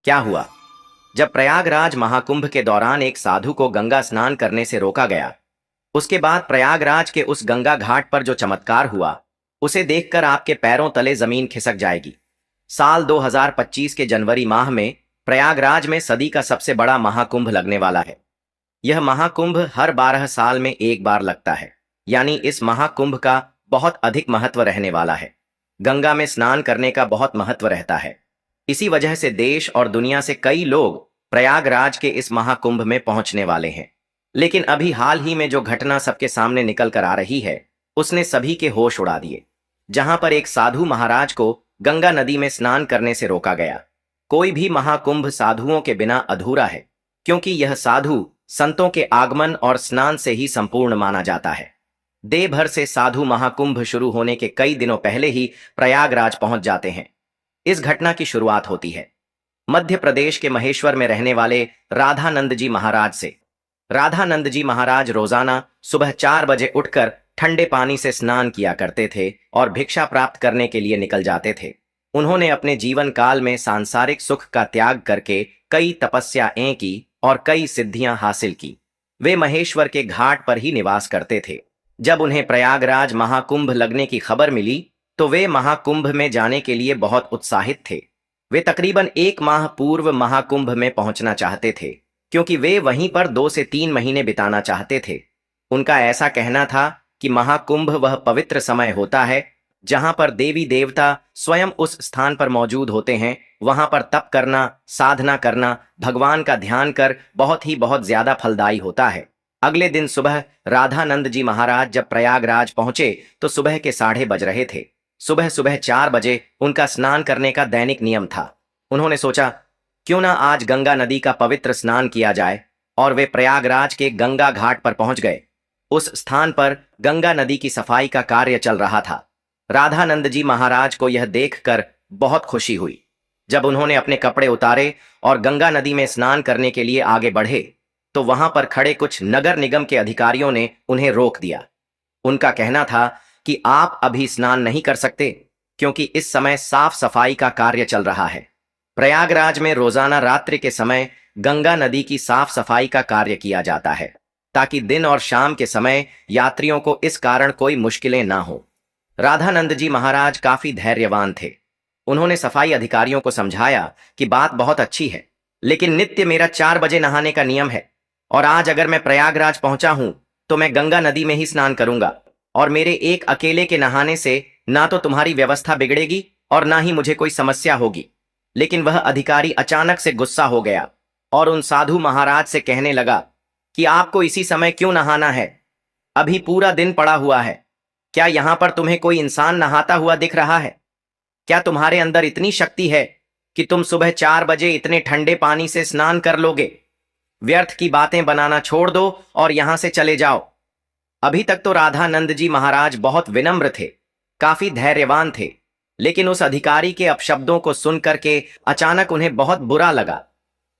क्या हुआ? जब प्रयागराज महाकुंभ के दौरान एक साधु को गंगा स्नान करने से रोका गया, उसके बाद प्रयागराज के उस गंगा घाट पर जो चमत्कार हुआ, उसे देखकर आपके पैरों तले जमीन खिसक जाएगी। साल 2025 के जनवरी माह में प्रयागराज में सदी का सबसे बड़ा महाकुंभ लगने वाला है। यह महाकुंभ हर 12 साल में एक बार लगता है, यानी इस महाकुंभ का बहुत अधिक महत्व रहने वाला है। गंगा में स्नान करने का बहुत महत्व रहता है। इसी वजह से देश और दुनिया से कई लोग प्रयागराज के इस महाकुंभ में पहुंचने वाले हैं। लेकिन अभी हाल ही में जो घटना सबके सामने निकल कर आ रही है, उसने सभी के होश उड़ा दिए। जहां पर एक साधु महाराज को गंगा नदी में स्नान करने से रोका गया। कोई भी महाकुंभ साधुओं के बिना अधूरा है, क्योंकि यह साधु संतों के आगमन और स्नान से ही संपूर्ण माना जाता है। देश भर से साधु महाकुंभ शुरू होने के कई दिनों पहले ही प्रयागराज पहुंच जाते हैं। इस घटना की शुरुआत होती है मध्य प्रदेश के महेश्वर में रहने वाले राधानंद जी महाराज से। राधानंद जी महाराज रोजाना सुबह 4 बजे उठकर ठंडे पानी से स्नान किया करते थे और भिक्षा प्राप्त करने के लिए निकल जाते थे। उन्होंने अपने जीवन काल में सांसारिक सुख का त्याग करके कई तपस्याएं की और कई सिद्धियां हासिल की। वे महेश्वर के घाट पर ही निवास करते थे। जब उन्हें प्रयागराज महाकुंभ लगने की खबर मिली, तो वे महाकुंभ में जाने के लिए बहुत उत्साहित थे। वे तकरीबन 1 माह पूर्व महाकुंभ में पहुंचना चाहते थे, क्योंकि वे वहीं पर 2 से 3 महीने बिताना चाहते थे। उनका ऐसा कहना था कि महाकुंभ वह पवित्र समय होता है जहां पर देवी देवता स्वयं उस स्थान पर मौजूद होते हैं। वहां पर तप करना, साधना करना, भगवान का ध्यान कर बहुत ज्यादा फलदायी होता है। अगले दिन सुबह राधानंद जी महाराज जब प्रयागराज पहुंचे तो सुबह के 8:30 बज रहे थे। सुबह सुबह 4 बजे उनका स्नान करने का दैनिक नियम था। उन्होंने सोचा, क्यों ना आज गंगा नदी का पवित्र स्नान किया जाए, और वे प्रयागराज के गंगा घाट पर पहुंच गए। उस स्थान पर गंगा नदी की सफाई का कार्य चल रहा था। राधानंद जी महाराज को यह देखकर बहुत खुशी हुई। जब उन्होंने अपने कपड़े उतारे और गंगा नदी में स्नान करने के लिए आगे बढ़े, तो वहां पर खड़े कुछ नगर निगम के अधिकारियों ने उन्हें रोक दिया। उनका कहना था कि आप अभी स्नान नहीं कर सकते, क्योंकि इस समय साफ सफाई का कार्य चल रहा है। प्रयागराज में रोजाना रात्रि के समय गंगा नदी की साफ सफाई का कार्य किया जाता है, ताकि दिन और शाम के समय यात्रियों को इस कारण कोई मुश्किलें ना हो। राधानंद जी महाराज काफी धैर्यवान थे। उन्होंने सफाई अधिकारियों को समझाया कि बात बहुत अच्छी है, लेकिन नित्य मेरा 4 बजे नहाने का नियम है, और आज अगर मैं प्रयागराज पहुंचा हूं तो मैं गंगा नदी में ही स्नान करूंगा, और मेरे एक अकेले के नहाने से ना तो तुम्हारी व्यवस्था बिगड़ेगी और ना ही मुझे कोई समस्या होगी। लेकिन वह अधिकारी अचानक से गुस्सा हो गया और उन साधु महाराज से कहने लगा कि आपको इसी समय क्यों नहाना है? अभी पूरा दिन पड़ा हुआ है। क्या यहां पर तुम्हें कोई इंसान नहाता हुआ दिख रहा है? क्या तुम्हारे अंदर इतनी शक्ति है कि तुम सुबह 4 बजे इतने ठंडे पानी से स्नान कर लोगे? व्यर्थ की बातें बनाना छोड़ दो और यहां से चले जाओ। अभी तक तो राधानंद जी महाराज बहुत विनम्र थे, काफी धैर्यवान थे, लेकिन उस अधिकारी के अपशब्दों को सुनकर के अचानक उन्हें बहुत बुरा लगा।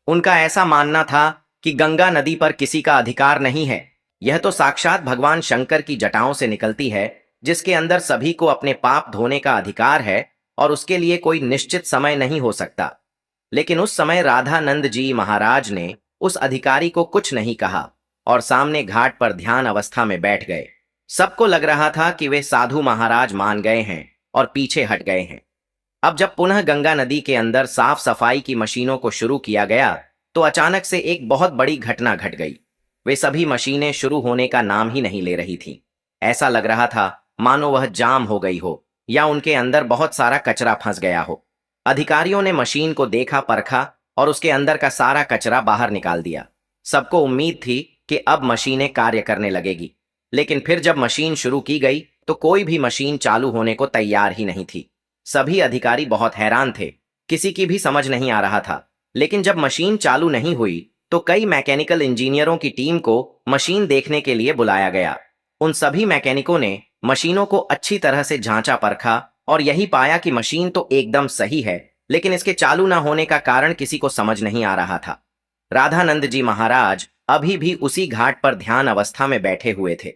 उनका ऐसा मानना था कि गंगा नदी पर किसी का अधिकार नहीं है। यह तो साक्षात भगवान शंकर की जटाओं से निकलती है, जिसके अंदर सभी को अपने पाप धोने का अधिकार है, और उसके लिए कोई निश्चित समय नहीं हो सकता। लेकिन उस समय राधानंद जी महाराज ने उस अधिकारी को कुछ नहीं कहा और सामने घाट पर ध्यान अवस्था में बैठ गए। सबको लग रहा था कि वे साधु महाराज मान गए हैं और पीछे हट गए हैं। अब जब पुनः गंगा नदी के अंदर साफ सफाई की मशीनों को शुरू किया गया, तो अचानक से एक बहुत बड़ी घटना घट गई। वे सभी मशीनें शुरू होने का नाम ही नहीं ले रही थीं। ऐसा लग रहा था मानो वह जाम हो गई हो या उनके अंदर बहुत सारा कचरा फंस गया हो। अधिकारियों ने मशीन को देखा परखा और उसके अंदर का सारा कचरा बाहर निकाल दिया। सबको उम्मीद थी कि अब मशीनें कार्य करने लगेगी, लेकिन फिर जब मशीन शुरू की गई तो कोई भी मशीन चालू होने को तैयार ही नहीं थी। सभी अधिकारी बहुत हैरान थे, किसी की भी समझ नहीं आ रहा था। लेकिन जब मशीन चालू नहीं हुई तो कई मैकेनिकल इंजीनियरों की टीम को मशीन देखने के लिए बुलाया गया। उन सभी मैकेनिकों ने मशीनों को अच्छी तरह से जांचा परखा और यही पाया कि मशीन तो एकदम सही है, लेकिन इसके चालू न होने का कारण किसी को समझ नहीं आ रहा था। राधानंद जी महाराज अभी भी उसी घाट पर ध्यान अवस्था में बैठे हुए थे।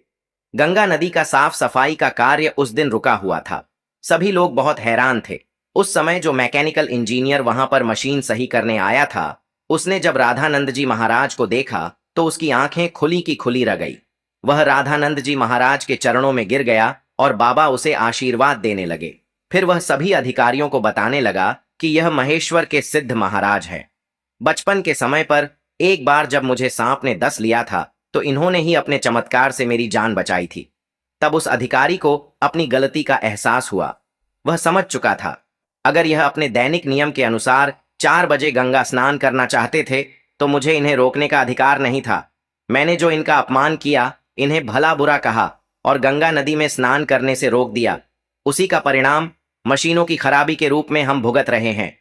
गंगा नदी का साफ सफाई का कार्य उस दिन रुका हुआ था। सभी लोग बहुत हैरान थे। उस समय जो मैकेनिकल इंजीनियर वहां पर मशीन सही करने आया था, उसने जब राधानंद जी महाराज को देखा तो उसकी आंखें खुली की खुली रह गई। वह राधानंद जी महाराज के चरणों में गिर गया और बाबा उसे आशीर्वाद देने लगे। फिर वह सभी अधिकारियों को बताने लगा कि यह महेश्वर के सिद्ध महाराज है। बचपन के समय पर एक बार जब मुझे सांप ने डस लिया था तो इन्होंने ही अपने चमत्कार से मेरी जान बचाई थी। तब उस अधिकारी को अपनी गलती का एहसास हुआ। वह समझ चुका था अगर यह अपने दैनिक नियम के अनुसार 4 बजे गंगा स्नान करना चाहते थे तो मुझे इन्हें रोकने का अधिकार नहीं था। मैंने जो इनका अपमान किया, इन्हें भला बुरा कहा और गंगा नदी में स्नान करने से रोक दिया, उसी का परिणाम मशीनों की खराबी के रूप में हम भुगत रहे हैं।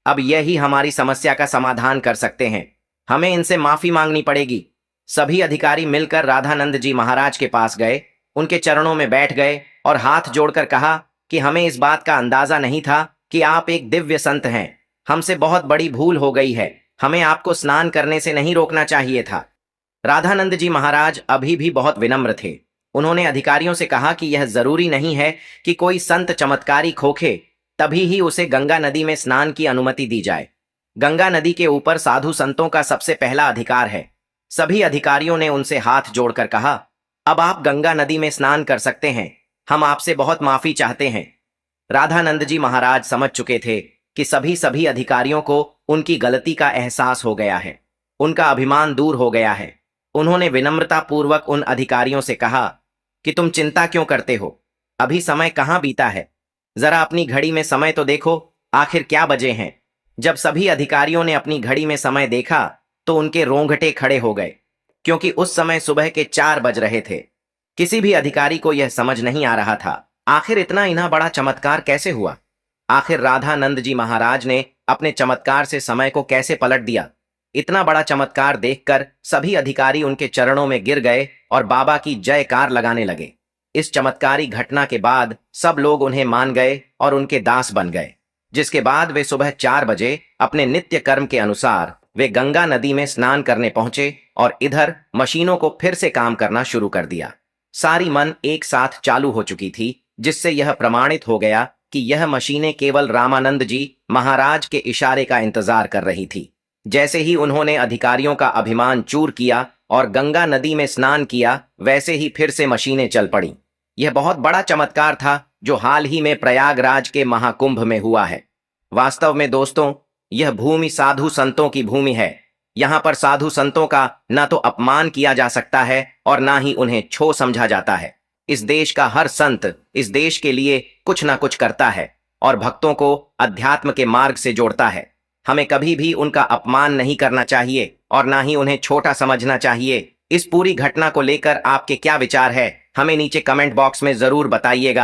अब यही हमारी समस्या का समाधान कर सकते हैं। हमें इनसे माफी मांगनी पड़ेगी। सभी अधिकारी मिलकर राधानंद जी महाराज के पास गए, उनके चरणों में बैठ गए और हाथ जोड़कर कहा कि हमें इस बात का अंदाजा नहीं था कि आप एक दिव्य संत हैं। हमसे बहुत बड़ी भूल हो गई है। हमें आपको स्नान करने से नहीं रोकना चाहिए था। राधानंद जी महाराज अभी भी बहुत विनम्र थे। उन्होंने अधिकारियों से कहा कि यह जरूरी नहीं है कि कोई संत चमत्कारी खोखे तभी ही उसे गंगा नदी में स्नान की अनुमति दी जाए। गंगा नदी के ऊपर साधु संतों का सबसे पहला अधिकार है। सभी अधिकारियों ने उनसे हाथ जोड़कर कहा, अब आप गंगा नदी में स्नान कर सकते हैं। हम आपसे बहुत माफी चाहते हैं। राधानंद जी महाराज समझ चुके थे कि सभी अधिकारियों को उनकी गलती का एहसास हो गया है। उनका अभिमान दूर हो गया है। उन्होंने विनम्रता पूर्वक उन अधिकारियों से कहा कि तुम चिंता क्यों करते हो? अभी समय कहाँ बीता है? जरा अपनी घड़ी में समय तो देखो, आखिर क्या बजे हैं? जब सभी अधिकारियों ने अपनी घड़ी में समय देखा तो उनके रोंगटे खड़े हो गए, क्योंकि उस समय सुबह के 4 बज रहे थे। किसी भी अधिकारी को यह समझ नहीं आ रहा था आखिर इतना इतना बड़ा चमत्कार कैसे हुआ। आखिर राधानंद जी महाराज ने अपने चमत्कार से समय को कैसे पलट दिया। इतना बड़ा चमत्कार देखकर सभी अधिकारी उनके चरणों में गिर गए और बाबा की जयकार लगाने लगे। इस चमत्कारी घटना के बाद सब लोग उन्हें मान गए और उनके दास बन गए, जिसके बाद वे सुबह 4 बजे अपने नित्य कर्म के अनुसार वे गंगा नदी में स्नान करने पहुंचे और इधर मशीनों को फिर से काम करना शुरू कर दिया। सारी मन एक साथ चालू हो चुकी थी, जिससे यह प्रमाणित हो गया कि यह मशीनें केवल रामानंद जी महाराज के इशारे का इंतजार कर रही थी। जैसे ही उन्होंने अधिकारियों का अभिमान चूर किया और गंगा नदी में स्नान किया, वैसे ही फिर से मशीनें चल पड़ीं। यह बहुत बड़ा चमत्कार था जो हाल ही में प्रयागराज के महाकुंभ में हुआ है। वास्तव में दोस्तों, यह भूमि साधु संतों की भूमि है। यहाँ पर साधु संतों का न तो अपमान किया जा सकता है और ना ही उन्हें छो समझा जाता है। इस देश का हर संत इस देश के लिए कुछ ना कुछ करता है और भक्तों को अध्यात्म के मार्ग से जोड़ता है। हमें कभी भी उनका अपमान नहीं करना चाहिए और ना ही उन्हें छोटा समझना चाहिए। इस पूरी घटना को लेकर आपके क्या विचार है, हमें नीचे कमेंट बॉक्स में जरूर बताइएगा।